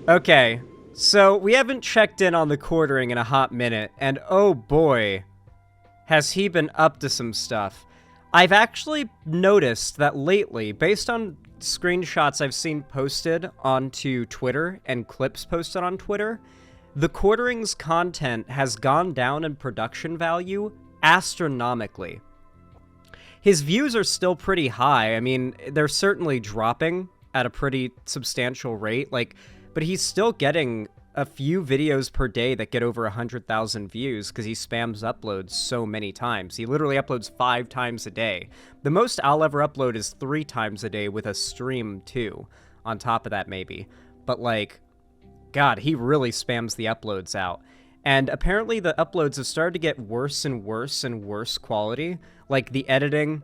Okay, so we haven't checked in on the quartering in a hot minute, and oh boy, has he been up to some stuff. I've actually noticed that lately, based on screenshots I've seen posted onto Twitter and clips posted on Twitter, the Quartering's content has gone down in production value astronomically. His views are still pretty high. I mean, they're certainly dropping at a pretty substantial rate, but he's still getting a few videos per day that get over 100,000 views because he spams uploads so many times. He literally uploads 5 times a day. The most I'll ever upload is 3 times a day with a stream too, on top of that maybe. But God, he really spams the uploads out. And apparently the uploads have started to get worse and worse and worse quality. Like, the editing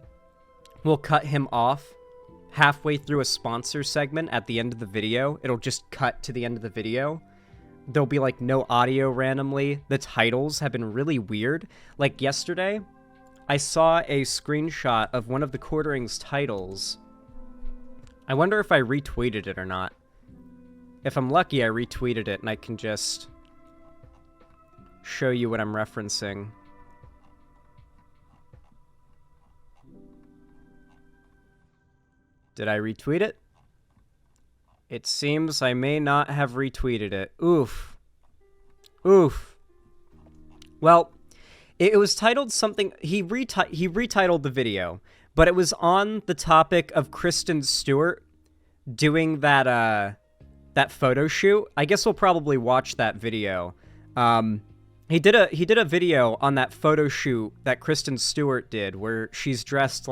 will cut him off halfway through a sponsor segment at the end of the video. It'll just cut to the end of the video. There'll be, no audio randomly. The titles have been really weird. Like, yesterday, I saw a screenshot of one of the Quartering's titles. I wonder if I retweeted it or not. If I'm lucky, I retweeted it, and I can just show you what I'm referencing. Did I retweet it? It seems I may not have retweeted it. Oof. Oof. Well, it was titled something... He retitled the video, but it was on the topic of Kristen Stewart doing that photo shoot. I guess we'll probably watch that video. He did a video on that photo shoot that Kristen Stewart did, where she's dressed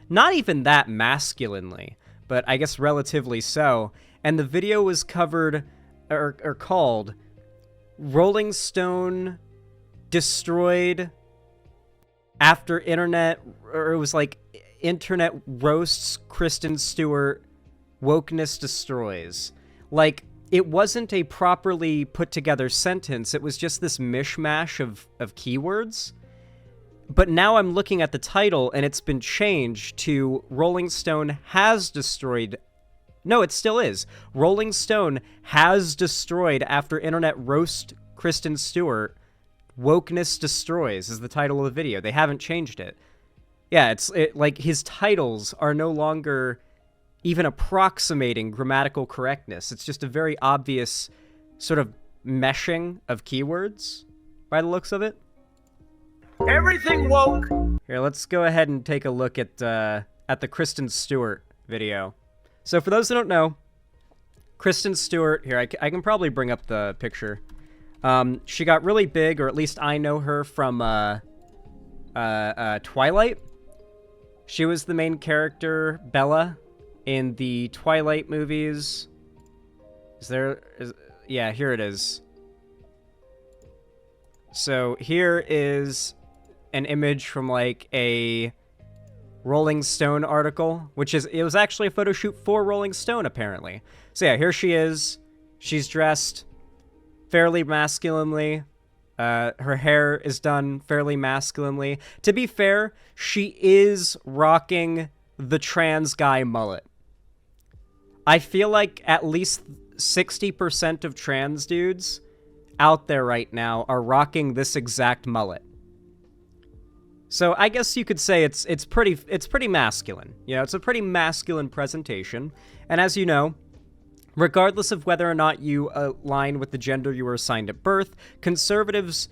not even that masculinely, but I guess relatively so. And the video was covered, or called, Rolling Stone Destroyed After Internet, or it was Internet Roasts Kristen Stewart, Wokeness Destroys. It wasn't a properly put together sentence, it was just this mishmash of keywords. But now I'm looking at the title, and it's been changed to Rolling Stone has destroyed... No, it still is. Rolling Stone has destroyed after internet roast Kristen Stewart. Wokeness Destroys is the title of the video. They haven't changed it. Yeah, his titles are no longer even approximating grammatical correctness. It's just a very obvious sort of meshing of keywords, by the looks of it. Everything woke. Here, let's go ahead and take a look at the Kristen Stewart video. So for those who don't know, Kristen Stewart, here, I can probably bring up the picture. She got really big, or at least I know her from Twilight. She was the main character, Bella, in the Twilight movies. Yeah, here it is. So here is an image from a Rolling Stone article, it was actually a photo shoot for Rolling Stone, apparently. So yeah, here she is. She's dressed fairly masculinely. Her hair is done fairly masculinely. To be fair, she is rocking the trans guy mullet. I feel like at least 60% of trans dudes out there right now are rocking this exact mullet. So I guess you could say it's pretty masculine. You know, it's a pretty masculine presentation. And as you know, regardless of whether or not you align with the gender you were assigned at birth, conservatives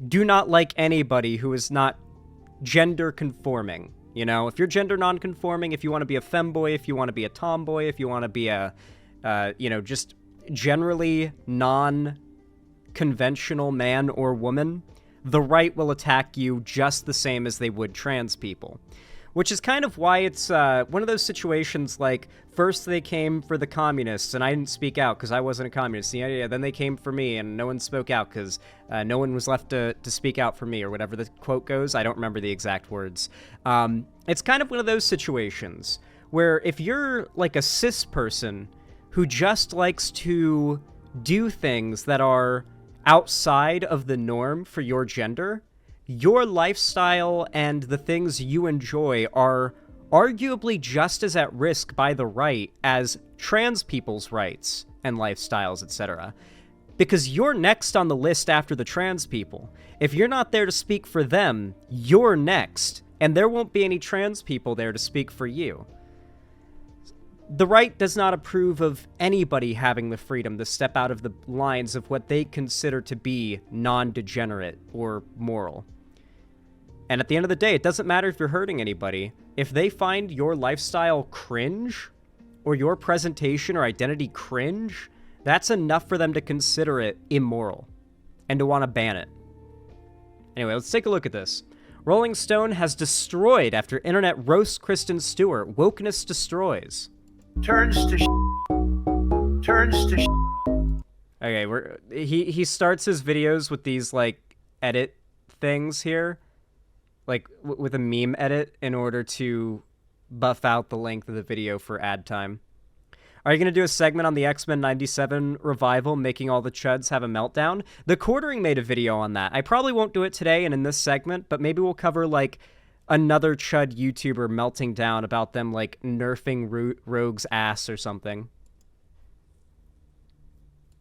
do not like anybody who is not gender conforming. You know, if you're gender non-conforming, if you want to be a femboy, if you want to be a tomboy, if you want to be a, just generally non-conventional man or woman, the right will attack you just the same as they would trans people. Which is kind of why it's one of those situations first they came for the communists, and I didn't speak out because I wasn't a communist. Yeah, then they came for me, and no one spoke out because no one was left to speak out for me, or whatever the quote goes. I don't remember the exact words. It's kind of one of those situations where if you're a cis person who just likes to do things that are outside of the norm for your gender, your lifestyle and the things you enjoy are arguably just as at risk by the right as trans people's rights and lifestyles, etc. Because you're next on the list after the trans people. If you're not there to speak for them, you're next, and there won't be any trans people there to speak for you. The right does not approve of anybody having the freedom to step out of the lines of what they consider to be non-degenerate or moral. And at the end of the day, it doesn't matter if you're hurting anybody. If they find your lifestyle cringe, or your presentation or identity cringe, that's enough for them to consider it immoral, and to want to ban it. Anyway, let's take a look at this. Rolling Stone has destroyed after internet roasts Kristen Stewart. Wokeness destroys. Turns to Okay, he starts his videos with these, like, edit things here. Like, with a meme edit in order to buff out the length of the video for ad time. Are you going to do a segment on the X-Men 97 revival, making all the chuds have a meltdown? TheQuartering made a video on that. I probably won't do it today and in this segment, but maybe we'll cover, like, another chud YouTuber melting down about them, like, nerfing Rogue's ass or something.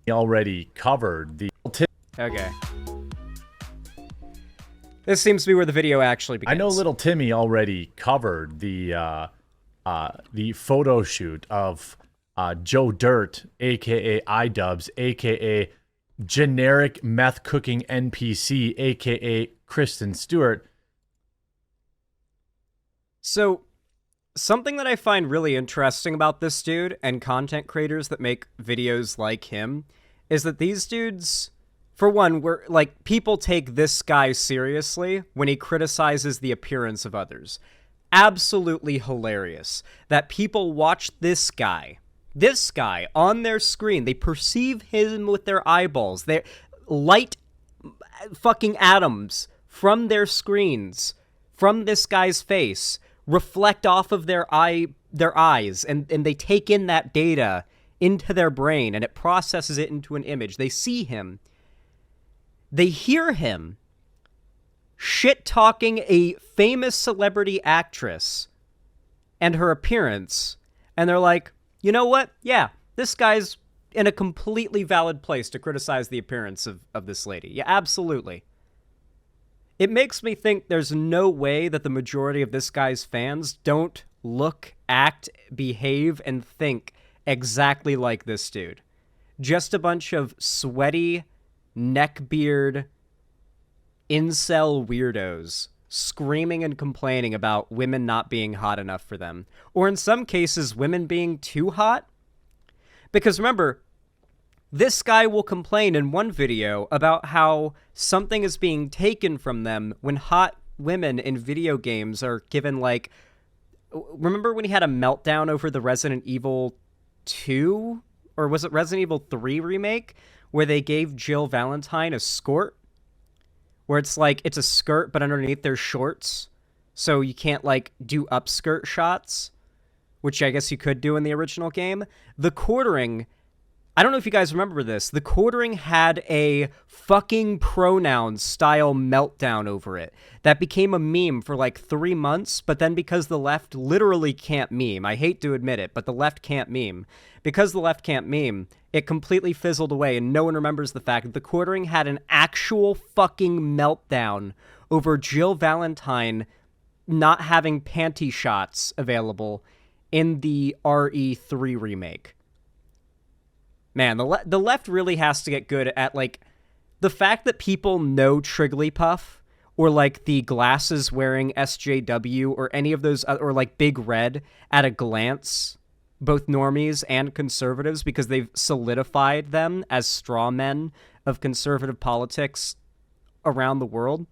Already covered the... Okay. This seems to be where the video actually begins. I know little Timmy already covered the photo shoot of Joe Dirt, a.k.a. iDubbbz, a.k.a. generic meth cooking NPC, a.k.a. Kristen Stewart. So, something that I find really interesting about this dude and content creators that make videos like him is that these dudes, for one, people take this guy seriously when he criticizes the appearance of others. Absolutely hilarious that people watch this guy on their screen. They perceive him with their eyeballs. They light fucking atoms from their screens, from this guy's face, reflect off of their eyes, and they take in that data into their brain, and it processes it into an image. They see him. They hear him shit-talking a famous celebrity actress and her appearance, and they're like, you know what? Yeah, this guy's in a completely valid place to criticize the appearance of this lady. Yeah, absolutely. It makes me think there's no way that the majority of this guy's fans don't look, act, behave, and think exactly like this dude. Just a bunch of sweaty, neckbeard, incel weirdos screaming and complaining about women not being hot enough for them. Or in some cases, women being too hot. Because remember, this guy will complain in one video about how something is being taken from them when hot women in video games are given, like... Remember when he had a meltdown over the Resident Evil 2? Or was it Resident Evil 3 remake? Where they gave Jill Valentine a skirt? Where it's like, it's a skirt, but underneath there's shorts. So you can't, like, do upskirt shots. Which I guess you could do in the original game. TheQuartering... I don't know if you guys remember this. TheQuartering had a fucking pronoun-style meltdown over it. That became a meme for like 3 months, but then because the left literally can't meme, I hate to admit it, but the left can't meme. Because the left can't meme, it completely fizzled away, and no one remembers the fact that TheQuartering had an actual fucking meltdown over Jill Valentine not having panty shots available in the RE3 remake. Man, the left really has to get good at, like, the fact that people know Trigglypuff, or, like, the glasses-wearing SJW, or any of those, or, like, Big Red, at a glance, both normies and conservatives, because they've solidified them as straw men of conservative politics around the world.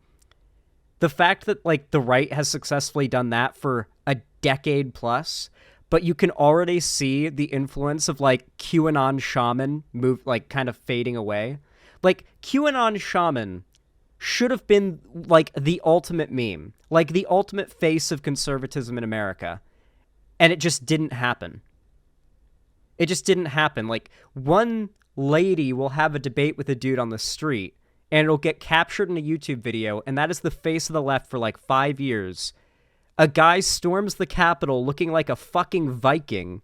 The fact that, like, the right has successfully done that for a decade plus... But you can already see the influence of, like, QAnon shaman kind of fading away. Like, QAnon shaman should have been, like, the ultimate meme. Like, the ultimate face of conservatism in America. And it just didn't happen. It just didn't happen. Like, one lady will have a debate with a dude on the street, and it'll get captured in a YouTube video, and that is the face of the left for, like, 5 years. A guy storms the Capitol looking like a fucking Viking.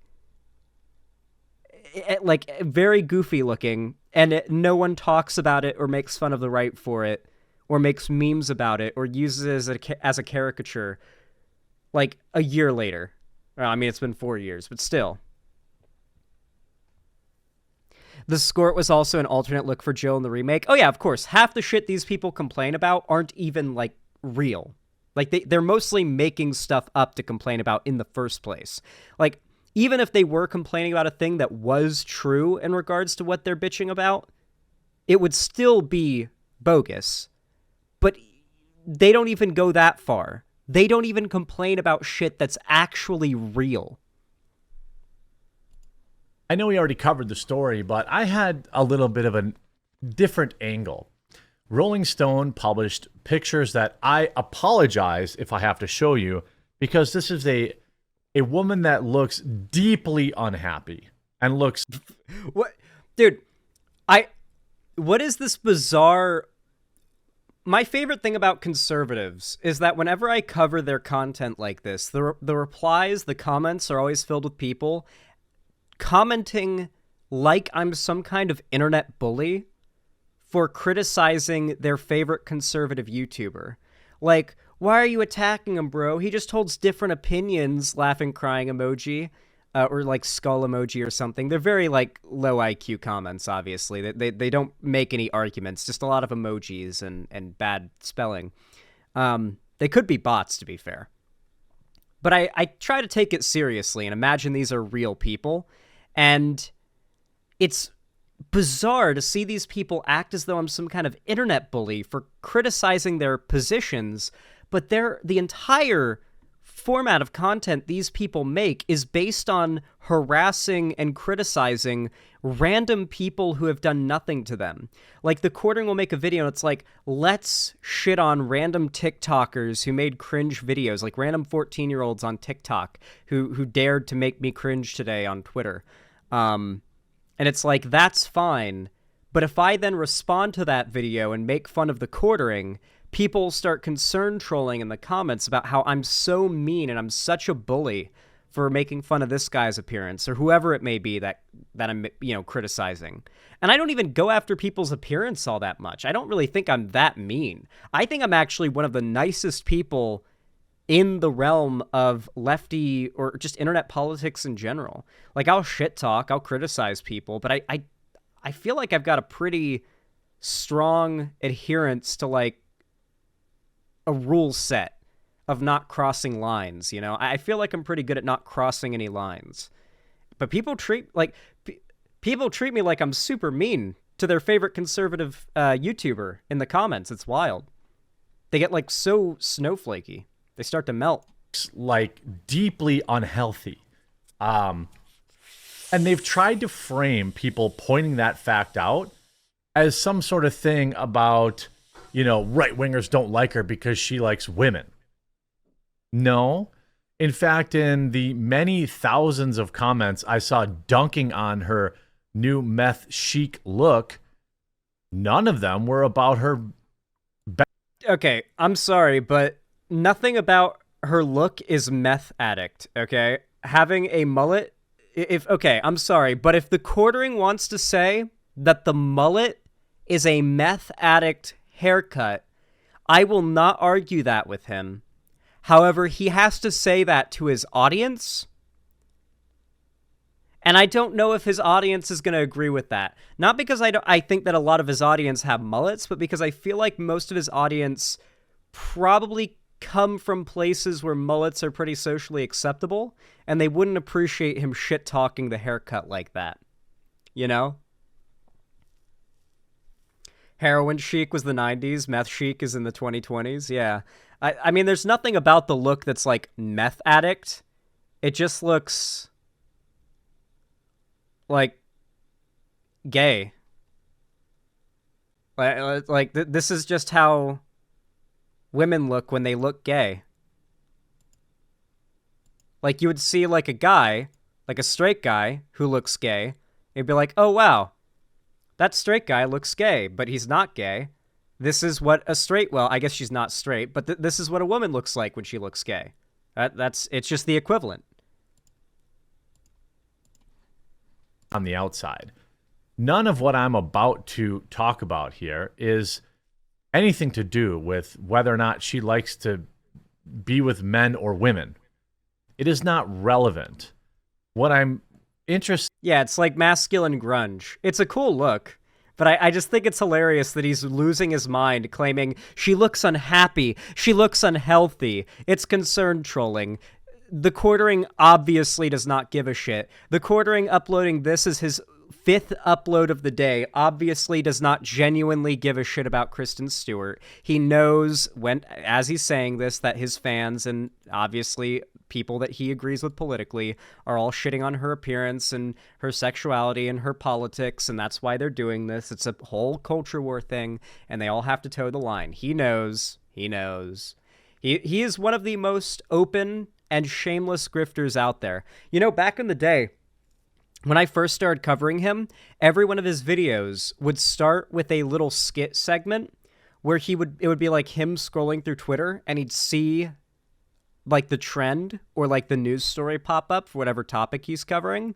like very goofy looking, and no one talks about it or makes fun of the right for it or makes memes about it or uses it as a caricature like a year later. Well, I mean, it's been 4 years, but still. The Skort was also an alternate look for Jill in the remake. Oh yeah, of course. Half the shit these people complain about aren't even like real. Like they're mostly making stuff up to complain about in the first place. Like, even if they were complaining about a thing that was true in regards to what they're bitching about, it would still be bogus. But they don't even go that far. They don't even complain about shit that's actually real. I know we already covered the story, but I had a little bit of a different angle. Rolling Stone published pictures that I apologize if I have to show you, because this is a woman that looks deeply unhappy and looks... What? Dude, what is this bizarre... My favorite thing about conservatives is that whenever I cover their content like this, the replies, the comments are always filled with people commenting like I'm some kind of internet bully for criticizing their favorite conservative YouTuber. Like, why are you attacking him, bro? He just holds different opinions, laughing, crying emoji, or like skull emoji or something. They're very like low IQ comments, obviously. They don't make any arguments, just a lot of emojis and bad spelling. They could be bots, to be fair. But I try to take it seriously and imagine these are real people. And it's bizarre to see these people act as though I'm some kind of internet bully for criticizing their positions, but the entire format of content these people make is based on harassing and criticizing random people who have done nothing to them. Like, TheQuartering will make a video and it's like, let's shit on random TikTokers who made cringe videos, like random 14-year-olds on TikTok who dared to make me cringe today on Twitter. And it's like, that's fine. But if I then respond to that video and make fun of TheQuartering, people start concern trolling in the comments about how I'm so mean and I'm such a bully for making fun of this guy's appearance or whoever it may be that I'm, criticizing. And I don't even go after people's appearance all that much. I don't really think I'm that mean. I think I'm actually one of the nicest people in the realm of lefty or just internet politics in general. Like, I'll shit talk, I'll criticize people, but I feel like I've got a pretty strong adherence to like a rule set of not crossing lines, I feel like I'm pretty good at not crossing any lines. But people treat me like I'm super mean to their favorite conservative YouTuber in the comments. It's wild. They get like so snowflakey. They start to melt. Like, deeply unhealthy. And they've tried to frame people pointing that fact out as some sort of thing about, right-wingers don't like her because she likes women. No. In fact, in the many thousands of comments I saw dunking on her new meth chic look, none of them were about her... Okay, I'm sorry, but nothing about her look is meth addict, okay? Having a mullet... I'm sorry, but if TheQuartering wants to say that the mullet is a meth addict haircut, I will not argue that with him. However, he has to say that to his audience, and I don't know if his audience is going to agree with that. Not because I think that a lot of his audience have mullets, but because I feel like most of his audience probably come from places where mullets are pretty socially acceptable, and they wouldn't appreciate him shit-talking the haircut like that. Heroin chic was the 90s, meth chic is in the 2020s, yeah. I mean, there's nothing about the look that's like meth addict. It just looks like gay. This is just how women look when they look gay. Like, you would see like a guy, like a straight guy who looks gay. You'd be like, oh wow, that straight guy looks gay, but he's not gay. This is what a straight, well, I guess she's not straight, but this is what a woman looks like when she looks gay. It's just the equivalent. on the outside. None of what I'm about to talk about here is anything to do with whether or not she likes to be with men or women. It is not relevant. What I'm interested... Yeah, it's like masculine grunge. It's a cool look, but I just think it's hilarious that he's losing his mind, claiming she looks unhappy, she looks unhealthy, it's concern trolling. TheQuartering obviously does not give a shit. TheQuartering uploading this as his 5th upload of the day obviously does not genuinely give a shit about Kristen Stewart. He knows, as he's saying this, that his fans and obviously people that he agrees with politically are all shitting on her appearance and her sexuality and her politics, and that's why they're doing this. It's a whole culture war thing, and they all have to toe the line. He knows. He knows. He is one of the most open and shameless grifters out there. You know, back in the day, when I first started covering him, every one of his videos would start with a little skit segment where it would be like him scrolling through Twitter, and he'd see like the trend or like the news story pop up for whatever topic he's covering.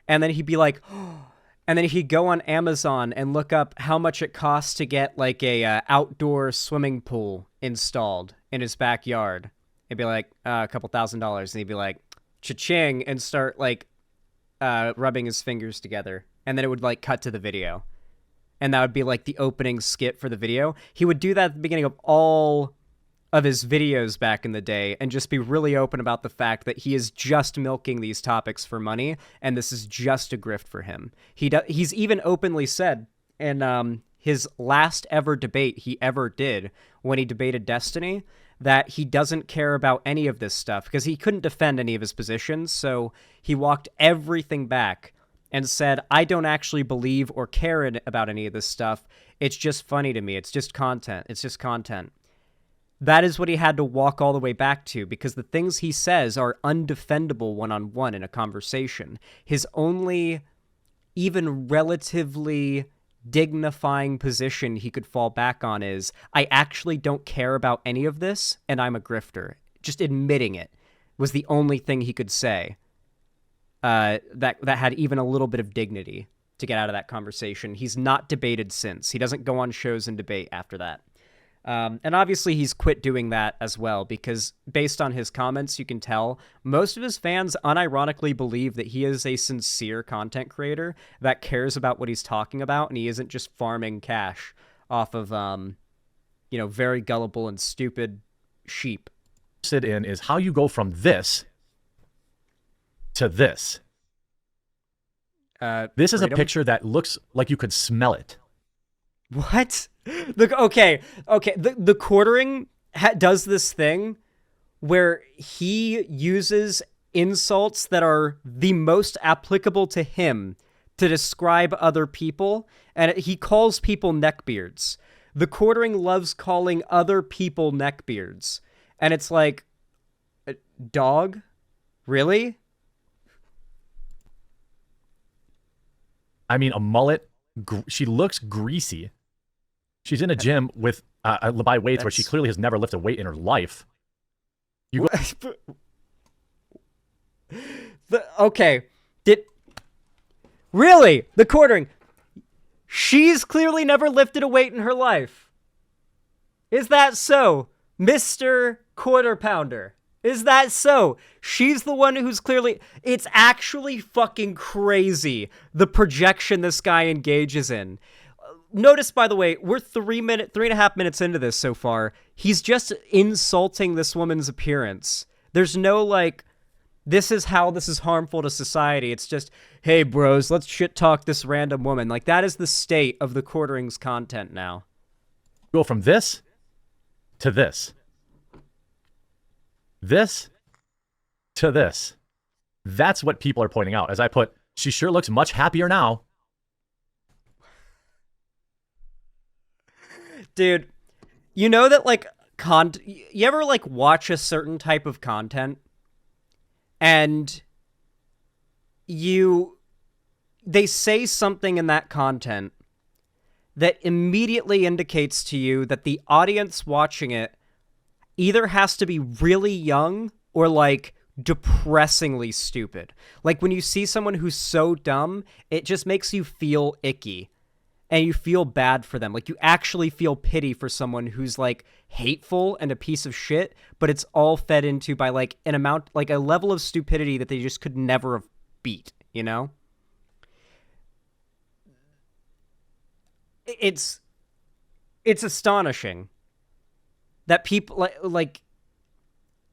And then he'd be like, oh, and then he'd go on Amazon and look up how much it costs to get like a outdoor swimming pool installed in his backyard. It'd be like a couple $1,000s. And he'd be like, cha-ching, and start like rubbing his fingers together. And then it would like cut to the video. And that would be like the opening skit for the video. He would do that at the beginning of all of his videos back in the day and just be really open about the fact that he is just milking these topics for money, and this is just a grift for him. He's even openly said in his last ever debate he ever did, when he debated Destiny, that he doesn't care about any of this stuff because he couldn't defend any of his positions, so he walked everything back and said, I don't actually believe or care about any of this stuff. It's just funny to me. It's just content. It's just content. That is what he had to walk all the way back to, because the things he says are undefendable one-on-one in a conversation. His only even relatively dignifying position he could fall back on is, I actually don't care about any of this, and I'm a grifter. Just admitting it was the only thing he could say that had even a little bit of dignity to get out of that conversation. He's not debated since. He doesn't go on shows and debate after that. And obviously he's quit doing that as well, because based on his comments, you can tell most of his fans unironically believe that he is a sincere content creator that cares about what he's talking about, and he isn't just farming cash off of, very gullible and stupid sheep. In is how you go from this to this. This is freedom? A picture that looks like you could smell it. What? Okay. The TheQuartering does this thing where he uses insults that are the most applicable to him to describe other people, and he calls people neckbeards. TheQuartering loves calling other people neckbeards, and it's like, dog? Really? I mean, a mullet. She looks greasy. She's in a gym with by weights where she clearly has never lifted a weight in her life. Okay. Really? TheQuartering. She's clearly never lifted a weight in her life. Is that so, Mr. Quarter Pounder? Is that so? She's the one who's clearly... It's actually fucking crazy, the projection this guy engages in. Notice, by the way, we're 3.5 minutes into this so far. He's just insulting this woman's appearance. There's no, like, this is how this is harmful to society. It's just, hey, bros, let's shit talk this random woman. Like, that is the state of TheQuartering's content now. Go from this to this. This to this. That's what people are pointing out. As I put, she sure looks much happier now. Dude, you know that, like, you ever, like, watch a certain type of content and they say something in that content that immediately indicates to you that the audience watching it either has to be really young or, like, depressingly stupid. Like when you see someone who's so dumb, it just makes you feel icky and you feel bad for them. Like you actually feel pity for someone who's like hateful and a piece of shit, but it's all fed into by like an amount, like a level of stupidity that they just could never have beat, you know? It's astonishing that people like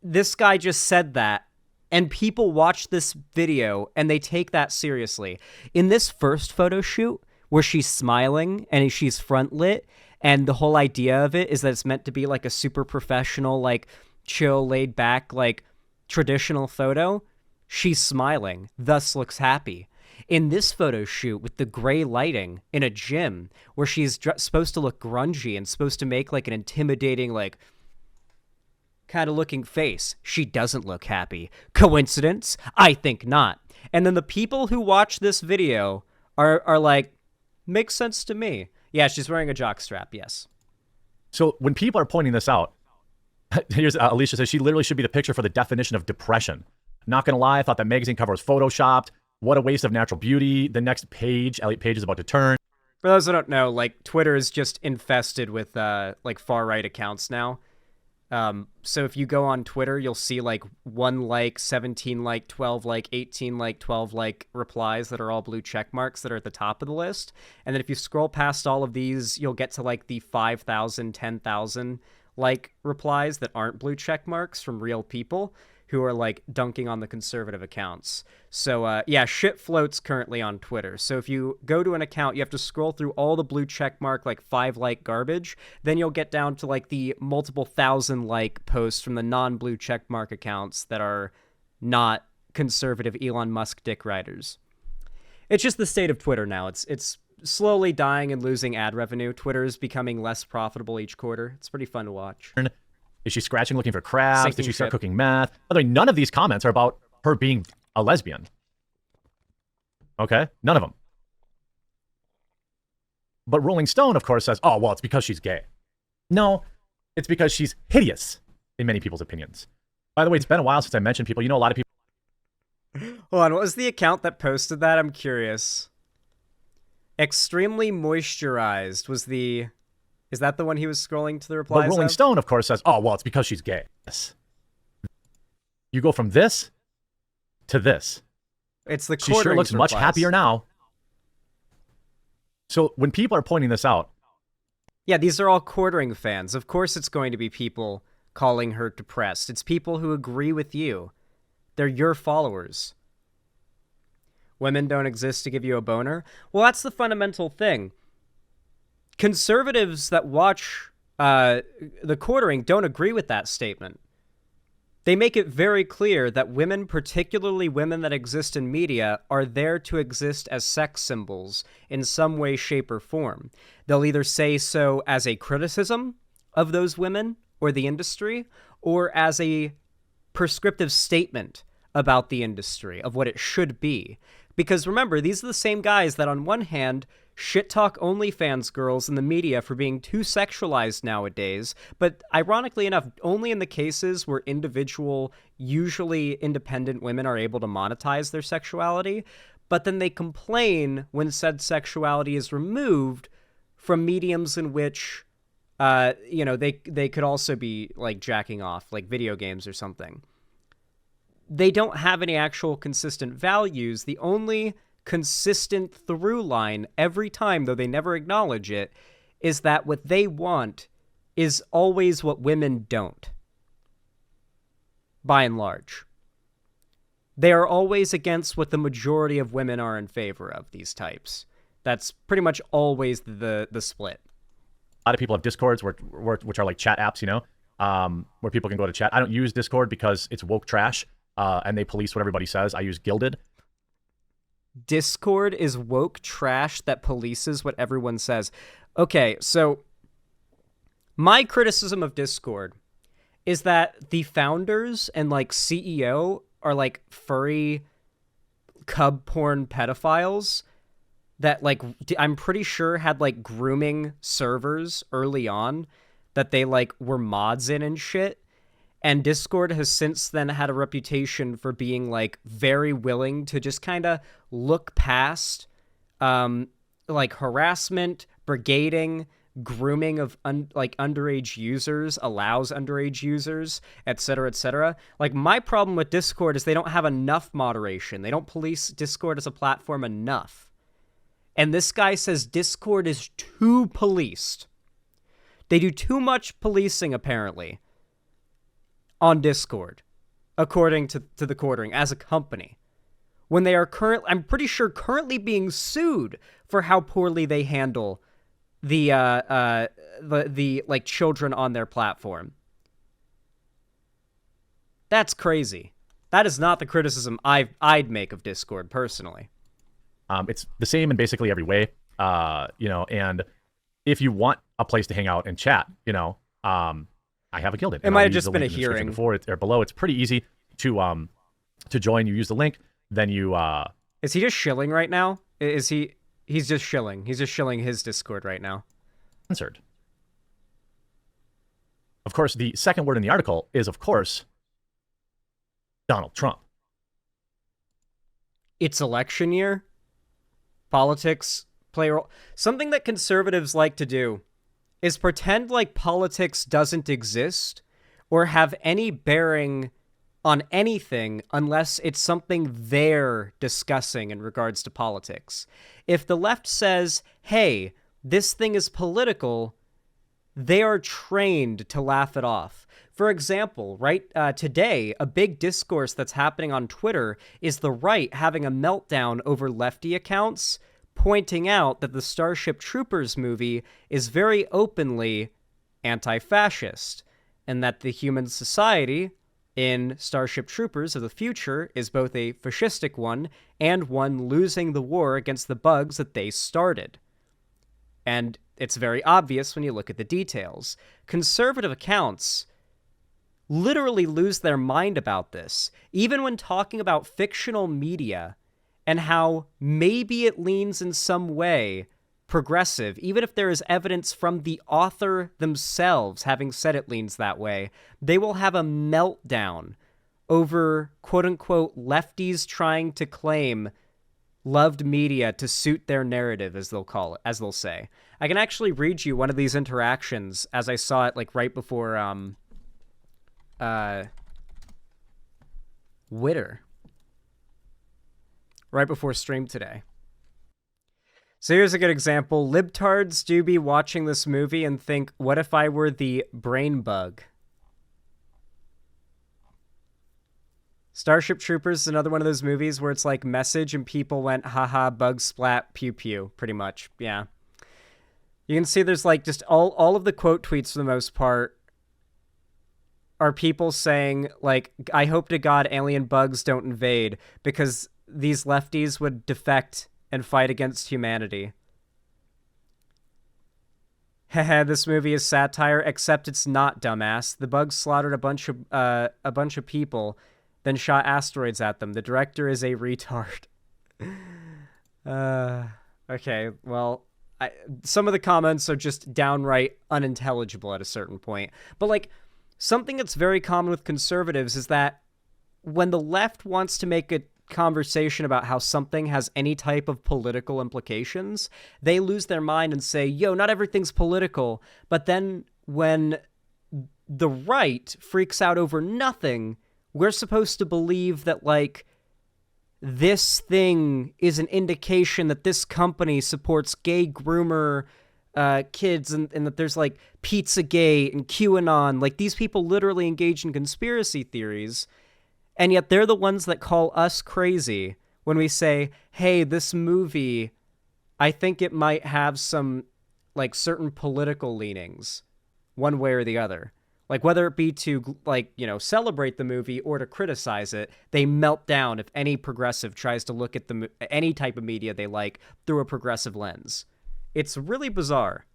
this guy just said that, and people watch this video and they take that seriously. In this first photo shoot where she's smiling and she's front lit, and the whole idea of it is that it's meant to be like a super professional, like chill, laid back, like traditional photo, she's smiling, thus looks happy. In this photo shoot with the gray lighting in a gym where she's supposed to look grungy and supposed to make like an intimidating, like kind of looking face, she doesn't look happy. Coincidence? I think not. And then the people who watch this video are like, makes sense to me. Yeah, she's wearing a jockstrap, yes. So when people are pointing this out, here's Alicia says she literally should be the picture for the definition of depression. Not gonna lie, I thought that magazine cover was photoshopped. What a waste of natural beauty. The next page, Elliot Page is about to turn. For those who don't know, like Twitter is just infested with like far right accounts now. So if you go on Twitter, you'll see like 1 like, 17 like, 12 like, 18 like, 12 like replies that are all blue check marks that are at the top of the list. And then if you scroll past all of these, you'll get to like the 5,000, 10,000 like replies that aren't blue check marks from real people who are like dunking on the conservative accounts. So yeah, shit floats currently on Twitter. So if you go to an account, you have to scroll through all the blue check mark, like 5 like garbage. Then you'll get down to like the multiple thousand like posts from the non-blue check mark accounts that are not conservative Elon Musk dick riders. It's just the state of Twitter now. It's slowly dying and losing ad revenue. Twitter is becoming less profitable each quarter. It's pretty fun to watch. Is she scratching looking for crabs? Sinking Did she start ship. cooking meth? By the way, none of these comments are about her being a lesbian. Okay? None of them. But Rolling Stone, of course, says, oh, well, it's because she's gay. No, it's because she's hideous, in many people's opinions. By the way, it's been a while since I mentioned people. You know, a lot of people... Hold on, what was the account that posted that? I'm curious. Extremely moisturized was the... Is that the one he was scrolling to the replies But Rolling of? Stone, of course, says, oh, well, it's because she's gay. Yes. You go from this to this. It's the She sure looks much replies. happier now. So when people are pointing this out... Yeah, these are all quartering fans. Of course it's going to be people calling her depressed. It's people who agree with you. They're your followers. Women don't exist to give you a boner? Well, that's the fundamental thing. Conservatives that watch TheQuartering don't agree with that statement. They make it very clear that women, particularly women that exist in media, are there to exist as sex symbols in some way, shape, or form. They'll either say so as a criticism of those women or the industry, or as a prescriptive statement about the industry, of what it should be. Because remember, these are the same guys that on one hand shit talk OnlyFans girls in the media for being too sexualized nowadays, but ironically enough, only in the cases where individual, usually independent women are able to monetize their sexuality, but then they complain when said sexuality is removed from mediums in which, they could also be like jacking off, like video games or something. They don't have any actual consistent values. The only consistent through line every time, though they never acknowledge it, is that what they want is always what women don't. By and large. They are always against what the majority of women are in favor of, these types. That's pretty much always the split. A lot of people have Discords, which are like chat apps, where people can go to chat. I don't use Discord because it's woke trash, and they police what everybody says. I use Gilded. Discord is woke trash that polices what everyone says. Okay, so my criticism of Discord is that the founders and like CEO are like furry cub porn pedophiles that like I'm pretty sure had like grooming servers early on that they like were mods in and shit. And Discord has since then had a reputation for being like very willing to just kind of look past like harassment, brigading, grooming of underage users, allows underage users, etc., etc. Like, my problem with Discord is they don't have enough moderation. They don't police Discord as a platform enough. And this guy says Discord is too policed. They do too much policing, apparently, on Discord, according to TheQuartering, as a company. When they are I'm pretty sure currently being sued for how poorly they handle the like children on their platform. That's crazy. That is not the criticism I'd make of Discord personally. It's the same in basically every way, and if you want a place to hang out and chat, I have a Guilded. It might have just been a hearing before or below. It's pretty easy to join. You use the link, then you Is he just shilling right now? Is he? He's just shilling. He's just shilling his Discord right now. Censored. Of course, the second word in the article is, of course, Donald Trump. It's election year. Politics play a role. Something that conservatives like to do is pretend like politics doesn't exist or have any bearing on anything unless it's something they're discussing in regards to politics. If the left says, hey, this thing is political, they are trained to laugh it off. For example, right today, a big discourse that's happening on Twitter is the right having a meltdown over lefty accounts, pointing out that the Starship Troopers movie is very openly anti-fascist, and that the human society in Starship Troopers of the future is both a fascistic one and one losing the war against the bugs that they started. And it's very obvious when you look at the details. Conservative accounts literally lose their mind about this, even when talking about fictional media and how maybe it leans in some way progressive, even if there is evidence from the author themselves having said it leans that way. They will have a meltdown over quote-unquote lefties trying to claim loved media to suit their narrative, as they'll call it, as they'll say. I can actually read you one of these interactions as I saw it like right before Witter. Right before stream today. So here's a good example. Libtards do be watching this movie and think, what if I were the brain bug? Starship Troopers is another one of those movies where it's like message and people went, haha, bug splat, pew pew, pretty much. Yeah. You can see there's like just all of the quote tweets for the most part are people saying, like, I hope to God alien bugs don't invade because these lefties would defect and fight against humanity. Haha, this movie is satire, except it's not, dumbass. The bugs slaughtered a bunch of people, then shot asteroids at them. The director is a retard. Okay, well, some of the comments are just downright unintelligible at a certain point. But, like, something that's very common with conservatives is that when the left wants to make a conversation about how something has any type of political implications, they lose their mind and say, yo, not everything's political. But then when the right freaks out over nothing, we're supposed to believe that, like, this thing is an indication that this company supports gay groomer kids and that there's, like, Pizzagate and QAnon. Like, these people literally engage in conspiracy theories. And yet they're the ones that call us crazy when we say, hey, this movie, I think it might have some, like, certain political leanings, one way or the other. Like, whether it be to, like, you know, celebrate the movie or to criticize it, they melt down if any progressive tries to look at any type of media they like through a progressive lens. It's really bizarre.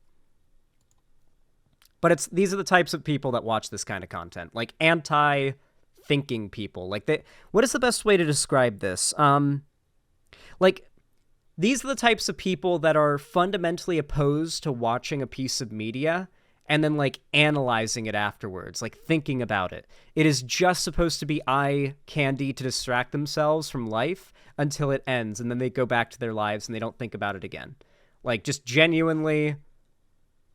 But these are the types of people that watch this kind of content, like anti-thinking people. Like, what is the best way to describe this? Like, these are the types of people that are fundamentally opposed to watching a piece of media and then like analyzing it afterwards, like thinking about it. It is just supposed to be eye candy to distract themselves from life until it ends, and then they go back to their lives and they don't think about it again. Like, just genuinely,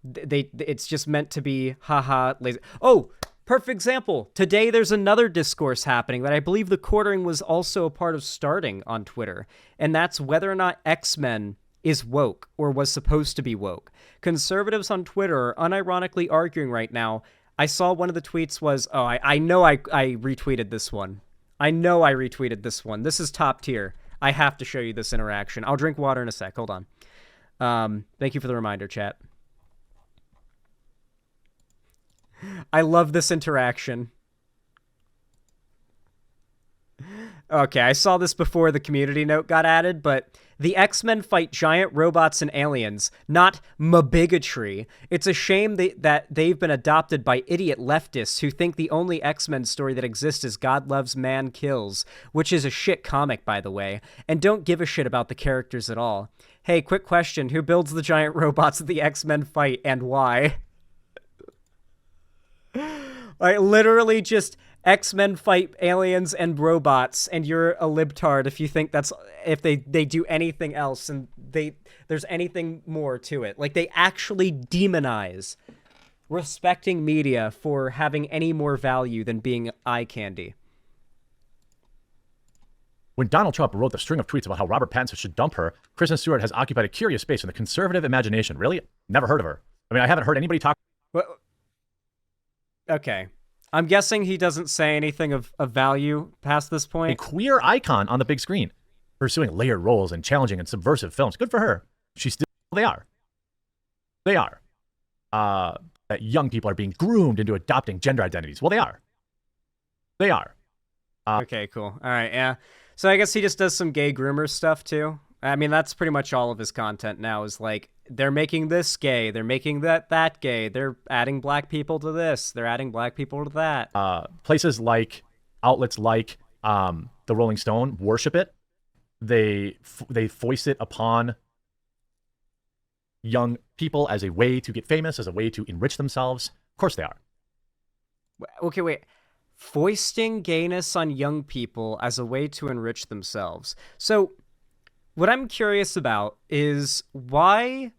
it's just meant to be haha lazy. Oh, perfect example. Today there's another discourse happening that I believe TheQuartering was also a part of starting on Twitter, and that's whether or not X-Men is woke or was supposed to be woke. Conservatives on Twitter are unironically arguing right now. I saw one of the tweets was, oh, I know I retweeted this one. I know I retweeted this one. This is top tier. I have to show you this interaction. I'll drink water in a sec. Hold on. Thank you for the reminder, chat. I love this interaction. Okay, I saw this before the community note got added, but the X-Men fight giant robots and aliens, not mabigotry. It's a shame that they've been adopted by idiot leftists who think the only X-Men story that exists is God Loves, Man Kills, which is a shit comic, by the way, and don't give a shit about the characters at all. Hey, quick question. Who builds the giant robots that the X-Men fight, and why? Like, literally just X-Men fight aliens and robots, and you're a libtard if you think that's if they do anything else and there's anything more to it. Like, they actually demonize respecting media for having any more value than being eye candy. When Donald Trump wrote the string of tweets about how Robert Pattinson should dump her, Kristen Stewart has occupied a curious space in the conservative imagination. Really? Never heard of her. I mean, I haven't heard anybody talk. Well, okay. I'm guessing he doesn't say anything of value past this point. A queer icon on the big screen, pursuing layered roles in challenging and subversive films. Good for her. She's still, they are. That young people are being groomed into adopting gender identities. Well, they are. Okay, cool. All right, yeah. So I guess he just does some gay groomer stuff too. I mean, that's pretty much all of his content now is like, they're making this gay, they're making that gay, they're adding black people to this, they're adding black people to that. Places like, outlets like the Rolling Stone worship it. They foist it upon young people as a way to get famous, as a way to enrich themselves. Of course they are. Okay, wait. Foisting gayness on young people as a way to enrich themselves. So what I'm curious about is why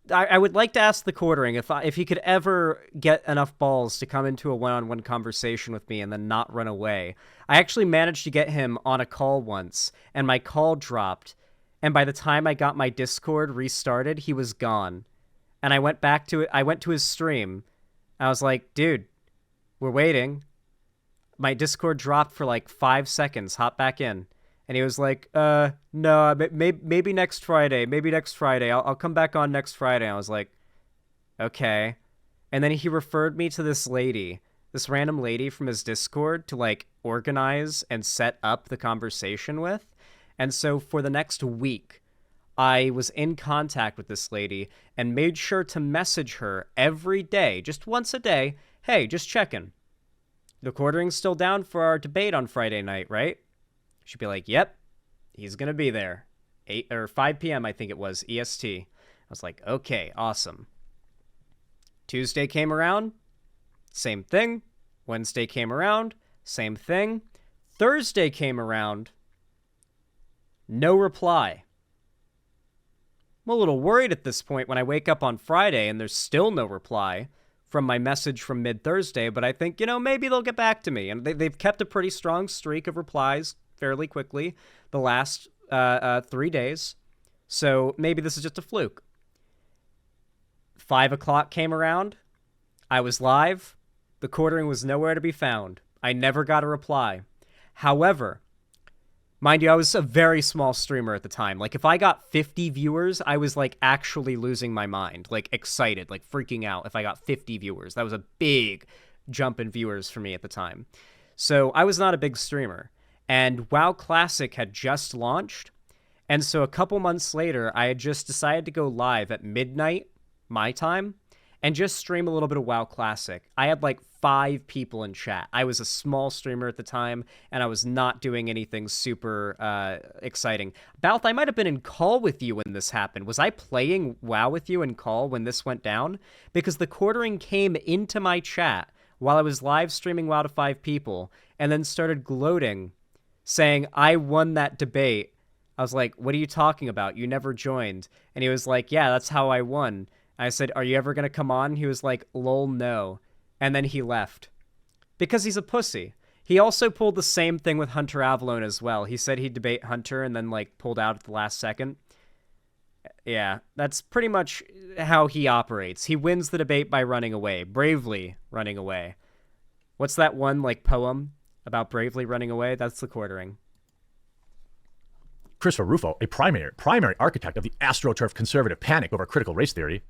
I would like to ask TheQuartering if he could ever get enough balls to come into a one-on-one conversation with me and then not run away. I actually managed to get him on a call once, and my call dropped, and by the time I got my Discord restarted, he was gone. And I went back to it. I went to his stream. I was like, dude, we're waiting. My Discord dropped for like 5 seconds. Hop back in. And he was like, no, maybe next Friday. Maybe next Friday. I'll come back on next Friday. I was like, okay. And then he referred me to this lady, this random lady from his Discord to like organize and set up the conversation with. And so for the next week, I was in contact with this lady and made sure to message her every day, just once a day. Hey, just checking. TheQuartering's still down for our debate on Friday night, right? She'd be like, yep, he's going to be there. 8 or 5 p.m., I think it was, EST. I was like, okay, awesome. Tuesday came around, same thing. Wednesday came around, same thing. Thursday came around, no reply. I'm a little worried at this point when I wake up on Friday and there's still no reply from my message from mid-Thursday, but I think, maybe they'll get back to me. And they've kept a pretty strong streak of replies fairly quickly the last 3 days. So maybe this is just a fluke. 5 o'clock came around. I was live. TheQuartering was nowhere to be found. I never got a reply. However, mind you, I was a very small streamer at the time. Like, if I got 50 viewers, I was, like, actually losing my mind. Like, excited, like, freaking out if I got 50 viewers. That was a big jump in viewers for me at the time. So I was not a big streamer. And WoW Classic had just launched. And so a couple months later, I had just decided to go live at midnight, my time. and just stream a little bit of WoW Classic. I had like 5 people in chat. I was a small streamer at the time, and I was not doing anything super exciting. Balth, I might have been in call with you when this happened. Was I playing WoW with you in call when this went down? Because TheQuartering came into my chat while I was live streaming WoW to 5 people, and then started gloating, saying, I won that debate. I was like, what are you talking about? You never joined. And he was like, yeah, that's how I won. I said, are you ever going to come on? He was like, lol, no. And then he left. Because he's a pussy. He also pulled the same thing with Hunter Avalone as well. He said he'd debate Hunter and then, like, pulled out at the last second. Yeah, that's pretty much how he operates. He wins the debate by running away. Bravely running away. What's that one, like, poem about bravely running away? That's TheQuartering. Christopher Rufo, a primary architect of the AstroTurf conservative panic over critical race theory.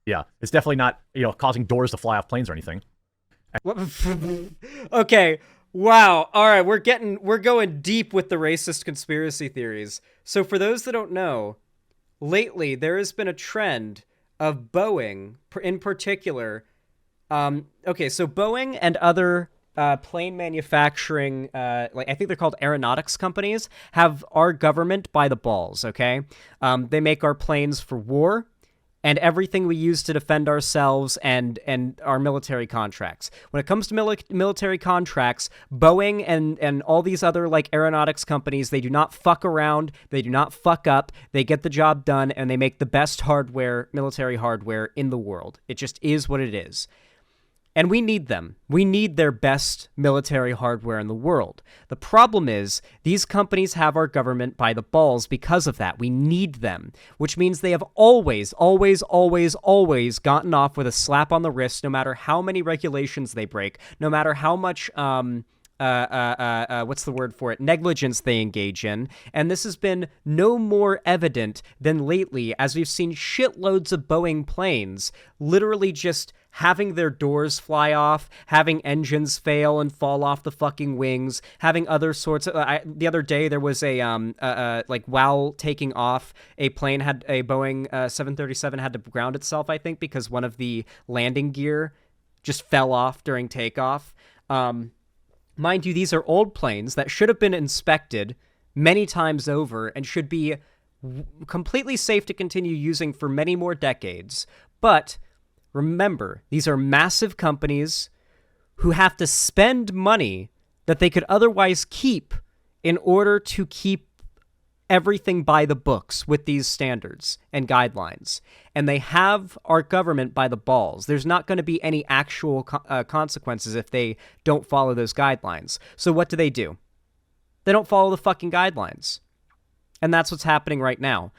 Yeah, it's definitely not, causing doors to fly off planes or anything. Okay, wow. All right, we're going deep with the racist conspiracy theories. So for those that don't know, lately there has been a trend of Boeing, in particular. Okay, so Boeing and other plane manufacturing, like I think they're called aeronautics companies, have our government by the balls, okay? They make our planes for war and everything we use to defend ourselves and our military contracts. When it comes to military contracts, Boeing and all these other like aeronautics companies, they do not fuck around, they do not fuck up, they get the job done, and they make the best hardware, military hardware in the world. It just is what it is. And we need them. We need their best military hardware in the world. The problem is, these companies have our government by the balls because of that. We need them, which means they have always gotten off with a slap on the wrist, no matter how many regulations they break, no matter how much, what's the word for it? Negligence they engage in. And this has been no more evident than lately, as we've seen shitloads of Boeing planes literally just having their doors fly off, having engines fail and fall off the fucking wings, having other sorts of... the other day, there was like, while taking off, a Boeing 737 had to ground itself, I think, because one of the landing gear just fell off during takeoff. Mind you, these are old planes that should have been inspected many times over and should be completely safe to continue using for many more decades. But remember, these are massive companies who have to spend money that they could otherwise keep in order to keep everything by the books with these standards and guidelines. And they have our government by the balls. There's not going to be any actual consequences if they don't follow those guidelines. So what do? They don't follow the fucking guidelines. And that's what's happening right now.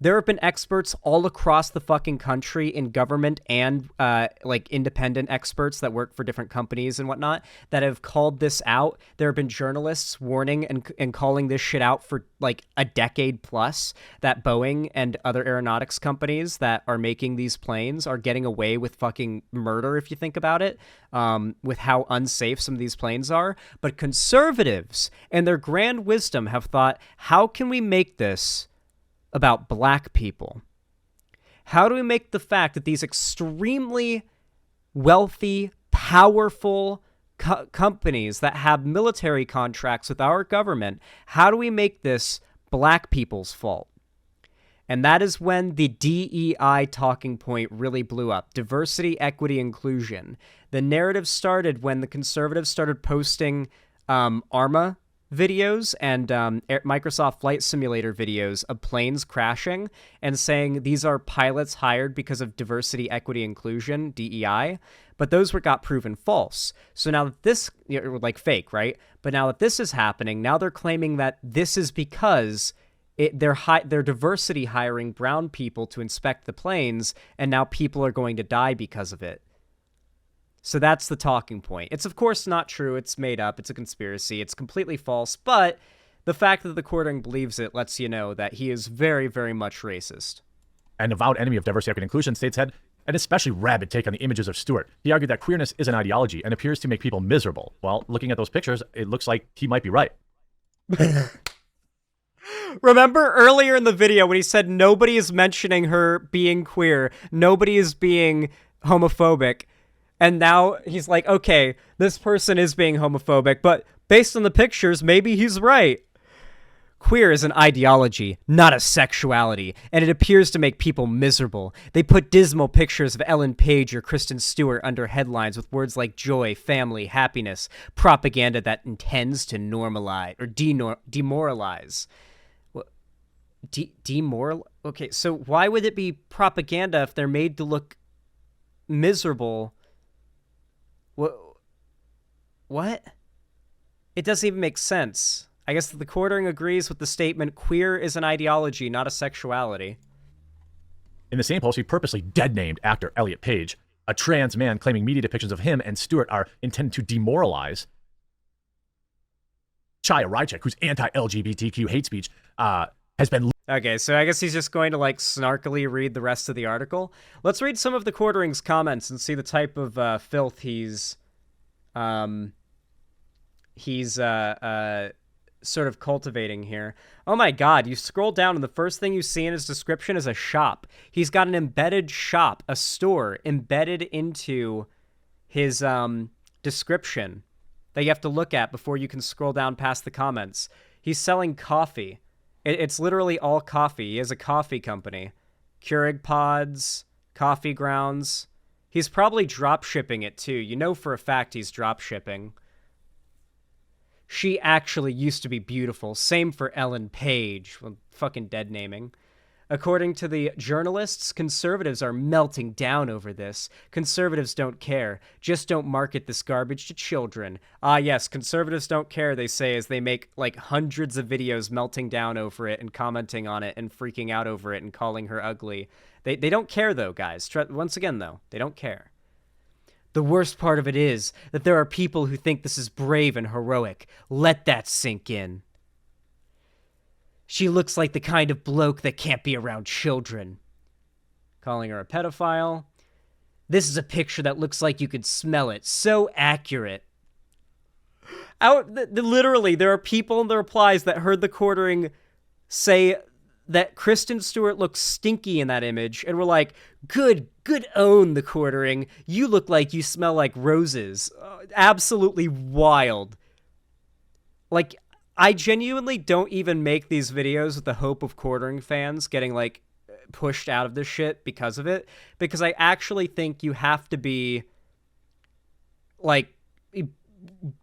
There have been experts all across the fucking country in government and like independent experts that work for different companies and whatnot that have called this out. There have been journalists warning and calling this shit out for like a decade plus, that Boeing and other aeronautics companies that are making these planes are getting away with fucking murder, if you think about it, with how unsafe some of these planes are. But conservatives and their grand wisdom have thought, how can we make this about black people? How do we make the fact that these extremely wealthy, powerful companies that have military contracts with our government, how do we make this black people's fault? And that is when the DEI talking point really blew up. Diversity, equity, inclusion. The narrative started when the conservatives started posting ARMA videos and Microsoft Flight Simulator videos of planes crashing and saying these are pilots hired because of diversity, equity, inclusion, DEI, but those got proven false. So now that this, like fake, right? But now that this is happening, now they're claiming that this is because they're diversity hiring brown people to inspect the planes, and now people are going to die because of it. So that's the talking point. It's, of course, not true. It's made up. It's a conspiracy. It's completely false. But the fact that TheQuartering believes it lets you know that he is very, very much racist. An avowed enemy of diversity, equity, and inclusion, States had an especially rabid take on the images of Stewart. He argued that queerness is an ideology and appears to make people miserable. Well, looking at those pictures, it looks like he might be right. Remember earlier in the video when he said nobody is mentioning her being queer, nobody is being homophobic. And now he's like, okay, this person is being homophobic, but based on the pictures, maybe he's right. Queer is an ideology, not a sexuality, and it appears to make people miserable. They put dismal pictures of Ellen Page or Kristen Stewart under headlines with words like joy, family, happiness, propaganda that intends to normalize or demoralize. Demoral? Okay, so why would it be propaganda if they're made to look miserable? What? It doesn't even make sense. I guess the Quartering agrees with the statement, queer is an ideology, not a sexuality. In the same post, he purposely dead-named actor Elliot Page, a trans man claiming media depictions of him and Stewart are intended to demoralize. Chaya Rychek, whose anti-LGBTQ hate speech has been... Okay, so I guess he's just going to, like, snarkily read the rest of the article. Let's read some of the Quartering's comments and see the type of filth he's sort of cultivating here. Oh my god, you scroll down and the first thing you see in his description is a shop. He's got an embedded shop, a store, embedded into his description that you have to look at before you can scroll down past the comments. He's selling coffee. It's literally all coffee. He has a coffee company. Keurig pods, coffee grounds. He's probably drop shipping it too. You know for a fact he's drop shipping. She actually used to be beautiful. Same for Ellen Page. Well, fucking dead naming. According to the journalists, conservatives are melting down over this. Conservatives don't care. Just don't market this garbage to children. Ah, yes, conservatives don't care, they say, as they make, like, hundreds of videos melting down over it and commenting on it and freaking out over it and calling her ugly. They don't care, though, guys. Once again, though, they don't care. The worst part of it is that there are people who think this is brave and heroic. Let that sink in. She looks like the kind of bloke that can't be around children. Calling her a pedophile. This is a picture that looks like you could smell it. So accurate. Literally, there are people in the replies that heard the Quartering say that Kristen Stewart looks stinky in that image, and were like, good own, the Quartering. You look like you smell like roses. Absolutely wild. Like, I genuinely don't even make these videos with the hope of Quartering fans getting, like, pushed out of this shit because of it. Because I actually think you have to be, like,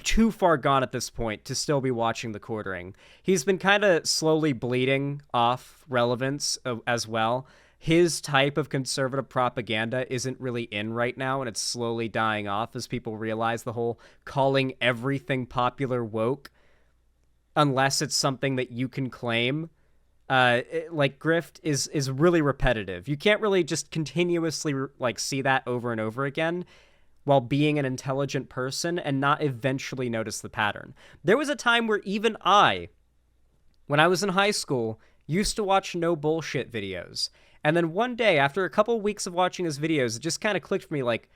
too far gone at this point to still be watching the Quartering. He's been kind of slowly bleeding off relevance as well. His type of conservative propaganda isn't really in right now, and it's slowly dying off as people realize the whole calling everything popular woke, unless it's something that you can claim, like grift, is really repetitive. You can't really just continuously like see that over and over again while being an intelligent person and not eventually notice the pattern. There was a time where even I, when I was in high school, used to watch no bullshit videos. And then one day, after a couple weeks of watching his videos, it just kind of clicked for me, like,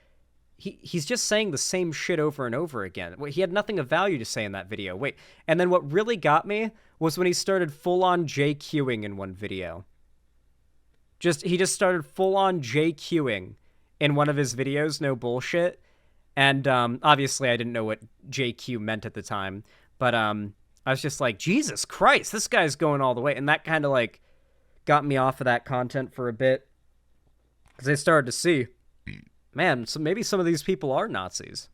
he's just saying the same shit over and over again. He had nothing of value to say in that video. Wait, and then what really got me was when he started full-on JQing in one video. He just started full-on JQing in one of his videos, no bullshit. And obviously I didn't know what JQ meant at the time, but I was just like, Jesus Christ, this guy's going all the way. And that kind of like got me off of that content for a bit, because I started to see, man, so maybe some of these people are Nazis.